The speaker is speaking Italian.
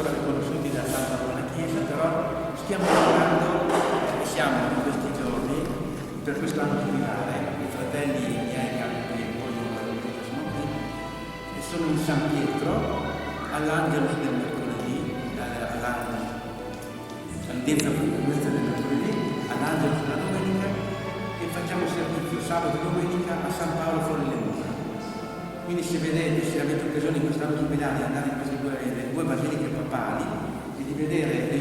ancora riconosciuti da tanta buona Chiesa, però stiamo lavorando e siamo in questi giorni per quest'anno jubilare. I fratelli miei che poi sono qui e sono in San Pietro all'Angelus del mercoledì, all'Andenza del mercoledì, all'Angelus della domenica, e facciamo servizio sabato e domenica a San Paolo fuori le mura. Quindi se vedete, se avete occasione in quest'anno jubilare di andare in queste due basiliche papali e di vedere